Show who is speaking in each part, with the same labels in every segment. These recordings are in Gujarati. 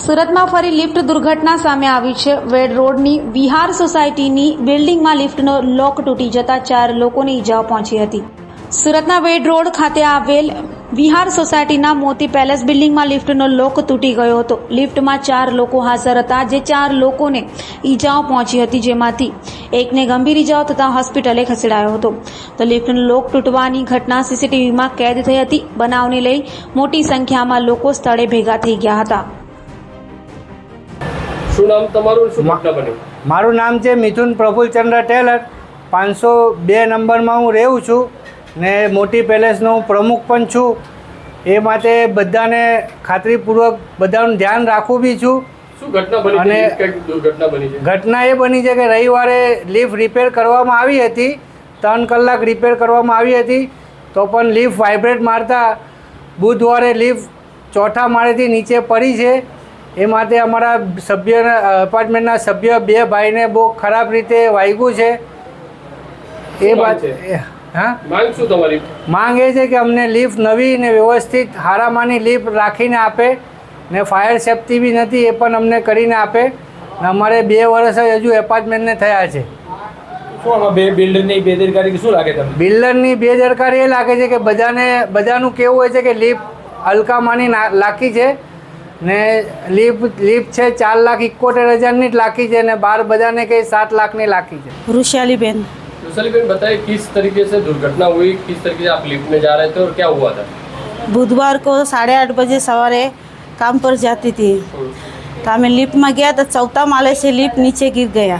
Speaker 1: સુરતમાં ફરી લિફ્ટ દુર્ઘટના સામે આવી છે। વેડ રોડની વિહાર સોસાયટીની બિલ્ડિંગમાં લિફ્ટનો લોક તૂટી જતા 4 લોકોને ઈજાઓ પહોંચી હતી। સુરતના વેડ રોડ ખાતે આવેલ વિહાર સોસાયટીના મોતી પેલેસ બિલ્ડિંગમાં લિફ્ટનો લોક તૂટી ગયો હતો। લિફ્ટમાં 4 લોકો હાજર હતા, જે 4 લોકોને ઈજાઓ પહોંચી હતી, જેમાંથી એકને ગંભીર ઈજાઓ થતાં હોસ્પિટલે ખસેડાયો હતો। તો લિફ્ટનો લોક તૂટવાની ઘટના સીસીટીવીમાં કેદ થઈ હતી। બનાવને લઈ મોટી સંખ્યામાં લોકો સ્થળે ભેગા થઈ ગયા હતા।
Speaker 2: શું નામ તમારું? શું ઘટના બની?
Speaker 3: મારું નામ છે મિથુન પ્રફુલચંદ્ર ટેલર। 502 નંબરમાં હું રહું છું ને મોટી પેલેસનો હું પ્રમુખ પણ છું। એ માટે બધાને ખાતરીપૂર્વક બધાનું ધ્યાન રાખું બી છું।
Speaker 2: શું ઘટના બની?
Speaker 3: અને
Speaker 2: કઈ દુર્ઘટના બની છે?
Speaker 3: ઘટના એ બની છે કે રવિવારે લિફ્ટ રિપેર કરવામાં આવી હતી। 3 કલાક રિપેર કરવામાં આવી હતી, તો પણ લિફ્ટ વાઇબ્રેટ મારતા બુધવારે લિફ્ટ 4થા માળેથી નીચે પડી છે। એ માટે અમારા એપાર્ટમેન્ટના સભ્ય 2 ભાઈને બહુ ખરાબ રીતે વાગ્યું છે। એ વાત હા,
Speaker 2: માંગ શું તમારી?
Speaker 3: માંગ એ છે કે અમને લિફ્ટ નવી ને વ્યવસ્થિત હારામાની લિફ્ટ રાખીને આપે ને ફાયર સેફ્ટી બી નથી, એ પણ અમને કરીને આપે। અમારે 2 વર્ષ જ હજુ એપાર્ટમેન્ટને થયા છે।
Speaker 4: શું આમાં બિલ્ડરની બેદરકારી શું લાગે તમને?
Speaker 3: બિલ્ડરની બેદરકારી એ લાગે છે કે બધાનું કેવું હોય છે કે લિફ્ટ હલકામાની લાખી છે ને લિફ્ટ છે 4,71,000 જ લાખી છે ને બહાર બધાને કંઈ 7 લાખની લાખી છે।
Speaker 5: रुशाली बेन।
Speaker 2: रुशाली बेन, बताइए किस तरीके से दुर्घटना हुई, किस तरीके से आप लिफ्ट में जा रहे थे और क्या हुआ था?
Speaker 5: बुधवार को 8:30 बजे सवारे काम पर जाती थी, तो हमें लिफ्ट में गया तो 4था माले से लिफ्ट नीचे गिर गया।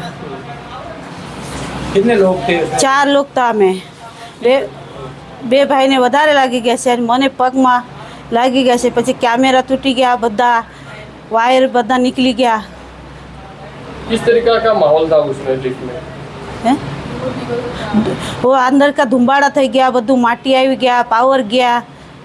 Speaker 4: कितने लोग थे?
Speaker 5: 4 लोग था। हमें બે ભાઈને વધારે લાગી ગયા છે અને મને પગમાં લાગી ગયા છે। પછી કેમેરા તૂટી ગયા, બધા વાયર બધા નીકળી ગયા।
Speaker 2: किस तरीका का माहौल था उसमें लिफ्ट में?
Speaker 5: હે वो अंदर का धुम्बाड़ा થઈ ગયા, બધું માટી આવી ગયા, પાવર ગયા।